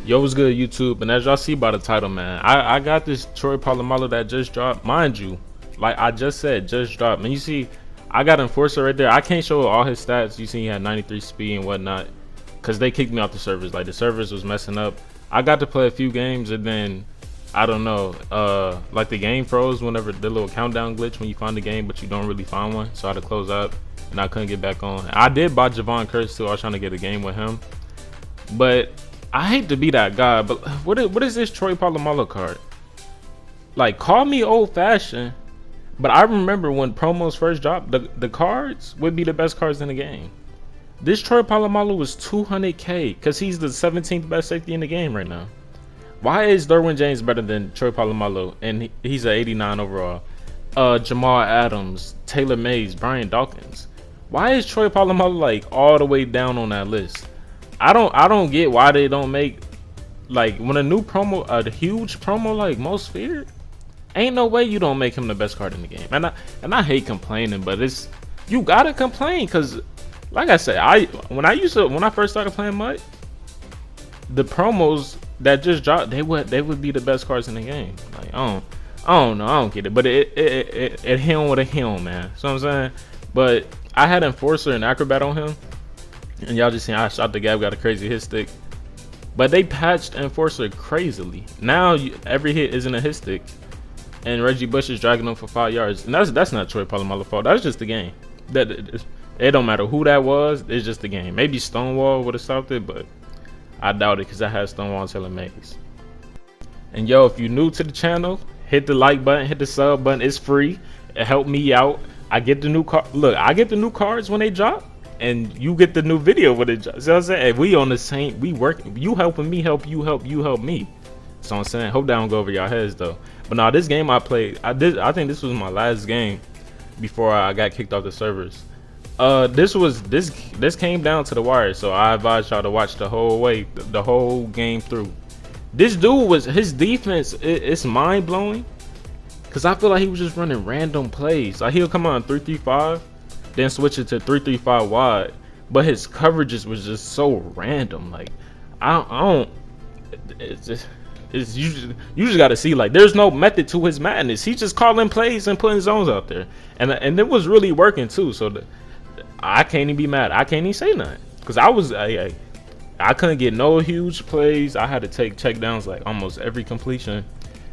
Yo, what's good, YouTube? And as y'all see by the title, man, I got this Troy Polomalu that just dropped. Mind you, like I just said, just dropped. And you see, I got Enforcer right there. I can't show all his stats. You see, he had 93 speed and whatnot, because they kicked me off the servers. Like, the servers was messing up. I got to play a few games, and then, I don't know, like the game froze whenever the little countdown glitch when you find the game, but you don't really find one. So I had to close out, and I couldn't get back on. I did buy Javon Curse, too. I was trying to get a game with him. But I hate to be that guy, but what is this Troy Polomalu card? Like, call me old fashioned, but I remember when promos first dropped, the cards would be the best cards in the game. This Troy Polomalu was 200k because he's the 17th best safety in the game right now. Why is Derwin James better than Troy Polomalu? And he's an 89 overall. Jamal Adams, Taylor Mays, Brian Dawkins. Why is Troy Polomalu like all the way down on that list? I don't get why they don't make, like, when a new promo, a huge promo like Most Feared, ain't no way you don't make him the best card in the game. And I hate complaining, but it's, you gotta complain, because like I said, when I first started playing Mud, the promos that just dropped, they would be the best cards in the game. Like, I don't know, I don't get it, but it him with a him, man. So I'm saying, but I had Enforcer and Acrobat on him. And y'all just seen I shot the guy, got a crazy hit stick. But they patched Enforcer crazily. Now every hit isn't a hit stick. And Reggie Bush is dragging him for 5 yards. And that's not Troy Polomalu's fault. That's just the game. It don't matter who that was. It's just the game. Maybe Stonewall would have stopped it, but I doubt it because I had Stonewall and Taylor Mays. And yo, if you're new to the channel, hit the like button, hit the sub button. It's free. It helped me out. I get the new card. Look, I get the new cards when they drop. And you get the new video with it. So I'm saying, we on the same, we work. You helping me, help you, help you, help me. So I'm saying, hope that don't go over y'all heads though. But now this game I played, I think this was my last game before I got kicked off the servers. This came down to the wire. So I advise y'all to watch the whole game through. This dude was, his defense, it's mind blowing. Cause I feel like he was just running random plays. Like, he'll come on 3-3-5. Then switch it to 3-3-5 wide, but his coverages was just so random. Like, I don't. You just got to see, like, there's no method to his madness. He's just calling plays and putting zones out there, and it was really working too. So I can't even be mad. I can't even say nothing because I couldn't get no huge plays. I had to take checkdowns like almost every completion.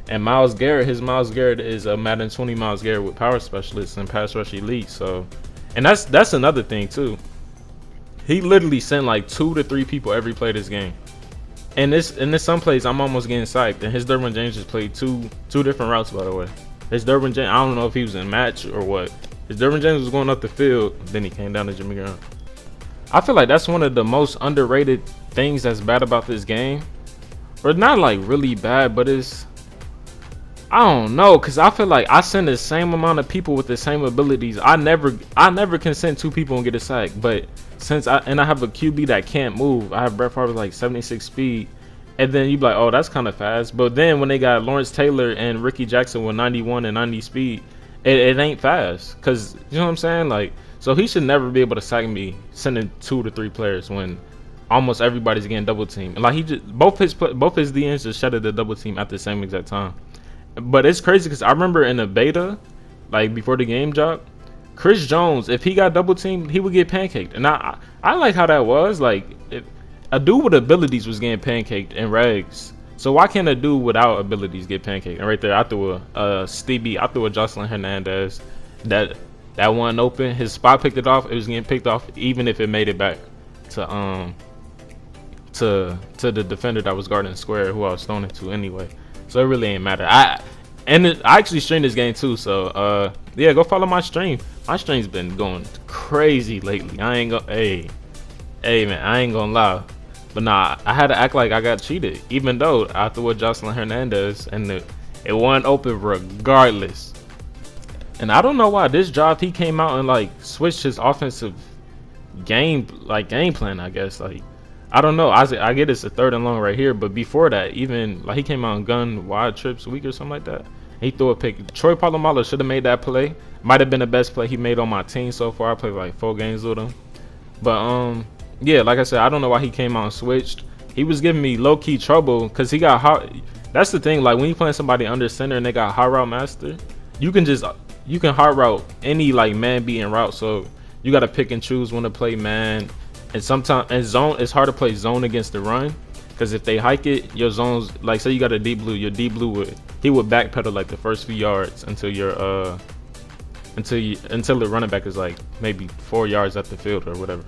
And Myles Garrett, Myles Garrett is a Madden 20 Myles Garrett with power specialists and pass rush elite. So. And that's another thing too. He literally sent like 2 to 3 people every play this game. And this some plays I'm almost getting psyched. And his Derwin James just played two different routes, by the way. His Derwin James, I don't know if he was in match or what. His Derwin James was going up the field, then he came down to Jimmy Graham. I feel like that's one of the most underrated things that's bad about this game. Or not like really bad, but it's, I don't know, cause I feel like I send the same amount of people with the same abilities. I never can send 2 people and get a sack. But since I have a QB that can't move, I have Brett Favre like 76 speed, and then you be like, oh, that's kind of fast. But then when they got Lawrence Taylor and Ricky Jackson with 91 and 90 speed, it ain't fast. Cause you know what I'm saying? Like, so he should never be able to sack me sending 2 to 3 players when almost everybody's getting double teamed. And like, he just both his DNs just shuttered the double team at the same exact time. But it's crazy because I remember in the beta, like before the game dropped, Chris Jones, if he got double teamed, he would get pancaked. And I like how that was. Like, if a dude with abilities was getting pancaked in regs, so why can't a dude without abilities get pancaked? And right there, I threw a Stevie, I threw a Jocelyn Hernandez. That one open, his spot picked it off. It was getting picked off even if it made it back to the defender that was guarding square, who I was throwing it to anyway. So it really ain't matter. I actually streamed this game too. So yeah, go follow my stream. My stream's been going crazy lately. I ain't gonna, hey man, I ain't gonna lie. But nah, I had to act like I got cheated, even though I threw a Jocelyn Hernandez and it wasn't open regardless. And I don't know why this job he came out and like switched his offensive game plan. I guess, like, I don't know. I get it's a 3rd and long right here, but before that, even like he came out and gun wide trips week or something like that. He threw a pick. Troy Polomalu should have made that play. Might have been the best play he made on my team so far. I played like 4 games with him. But yeah, like I said, I don't know why he came out and switched. he was giving me low key trouble because he got hot. That's the thing. Like when you playing somebody under center and they got hot route master, you can hard route any like man beating route. So you got to pick and choose when to play man. And sometimes in zone, it's hard to play zone against the run because if they hike it, your zones like say you got a deep blue, your deep blue would backpedal like the first few yards until you're until the running back is like maybe 4 yards up the field or whatever.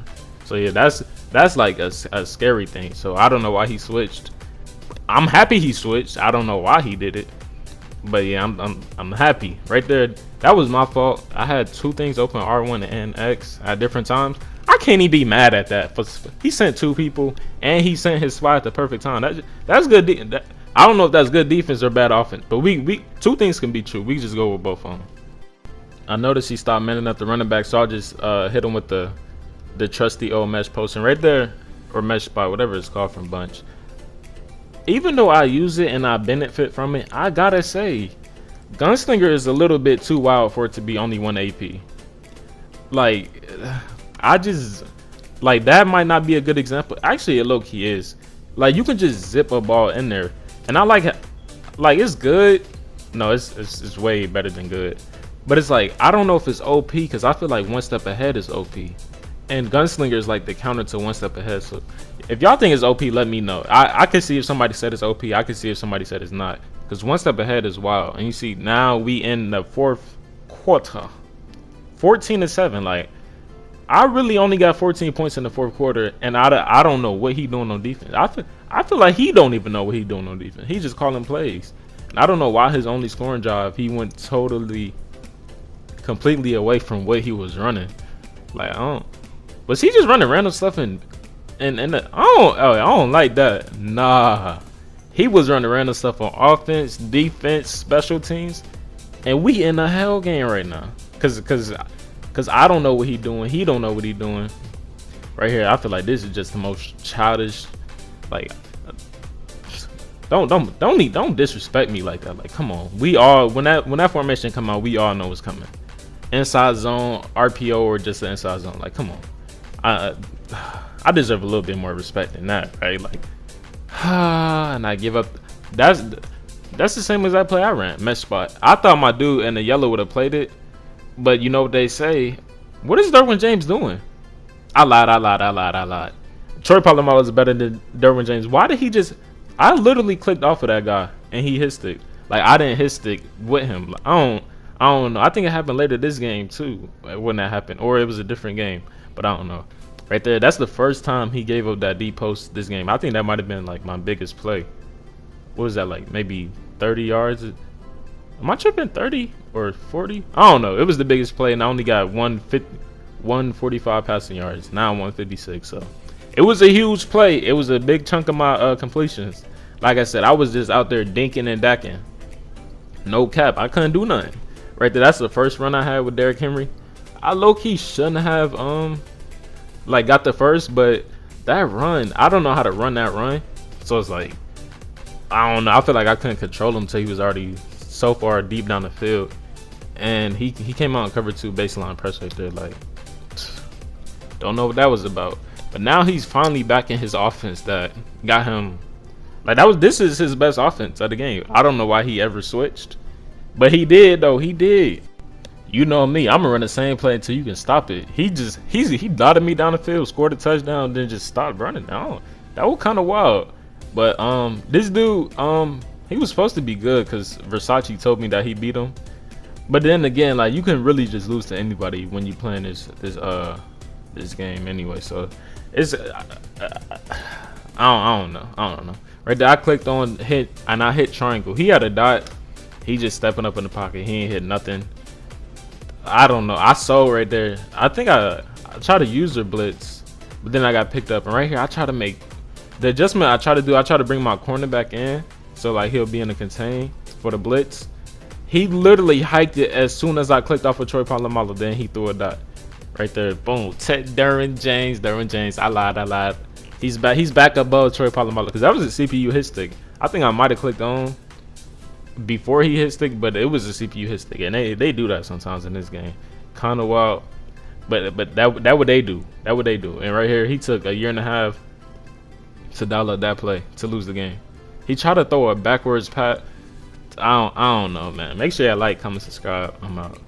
So yeah, that's like a scary thing. So I don't know why he switched. I'm happy he switched. I don't know why he did it, but yeah, I'm happy right there. That was my fault. I had two things open, R1 and X, at different times. I can't even be mad at that. He sent two people and he sent his spy at the perfect time. That's good. I don't know if that's good defense or bad offense, but we two things can be true. We just go with both of them. I noticed he stopped manning up the running back, so I just hit him with the trusty old mesh posting right there, or mesh spot, whatever it's called from Bunch. Even though I use it and I benefit from it, I gotta say, Gunslinger is a little bit too wild for it to be only 1 AP. Like, I just, like, that might not be a good example. Actually, it low-key is. Like, you can just zip a ball in there. And I like it's good. No, it's way better than good. But it's like, I don't know if it's OP, because I feel like one step ahead is OP. And Gunslinger is like the counter to one step ahead. So if y'all think it's OP, let me know. I can see if somebody said it's OP. I can see if somebody said it's not. Because one step ahead is wild. And you see, now we in the fourth quarter. 14-7. Like, I really only got 14 points in the fourth quarter. And I don't know what he doing on defense. I feel like he don't even know what he doing on defense. He just calling plays. And I don't know why his only scoring job, he went completely away from what he was running. Like, I don't. Was he just running random stuff I don't like that. Nah, he was running random stuff on offense, defense, special teams, and we in a hell game right now. Cause I don't know what he doing. He don't know what he doing. Right here, I feel like this is just the most childish. Like, don't disrespect me like that. Like, come on. We all when that formation come out, we all know what's coming. Inside zone, RPO, or just the inside zone. Like, come on. I deserve a little bit more respect than that, right? Like, and I give up. That's the same exact play I ran, mesh spot. I thought my dude in the yellow would have played it, but you know what they say? What is Derwin James doing? I lied. Troy Polomalu is better than Derwin James. Why did he just? I literally clicked off of that guy and he hit stick. Like, I didn't hit stick with him. Like, I don't know. I think it happened later this game too when that happened, or it was a different game. But I don't know. Right there, that's the first time he gave up that deep post this game. I think that might have been like my biggest play. What was that, like maybe 30 yards? Am I tripping? 30 or 40? I don't know. It was the biggest play, and I only got 145 passing yards. Now I'm 156. So it was a huge play. It was a big chunk of my completions. Like I said, I was just out there dinking and dacking. No cap. I couldn't do nothing. Right there, that's the first run I had with Derrick Henry. I low-key shouldn't have like got the first, but that run, I don't know how to run that run. So it's like, I don't know. I feel like I couldn't control him until he was already so far deep down the field. And he came out and covered 2 baseline press right there. Like, don't know what that was about. But now he's finally back in his offense that got him. Like, this is his best offense of the game. I don't know why he ever switched. But he did, though. He did. You know me, I'm gonna run the same play until you can stop it. He dotted me down the field, scored a touchdown, then just stopped running. That was kind of wild. But this dude, he was supposed to be good because Versace told me that he beat him. But then again, like, you can really just lose to anybody when you playing this game anyway. So it's I don't know. Right there, I clicked on hit and I hit triangle. He had a dot. He just stepping up in the pocket. He ain't hit nothing. I don't know. I saw right there. I think I tried to use their blitz, but then I got picked up. And right here, I try to make the adjustment. I try to bring my cornerback in, so like he'll be in the contain for the blitz. He literally hiked it as soon as I clicked off of Troy Polomalu. Then he threw a dot right there. Boom. Derwin James. I lied. He's back above Troy Polomalu because that was a CPU hit stick. I think I might have clicked on before he hit stick, but it was a CPU hit stick, and they do that sometimes in this game. Kind of wild, but that what they do. And right here, he took a year and a half to download that play to lose the game. He tried to throw a backwards pat. I don't know, man. Make sure you like, comment, subscribe. I'm out.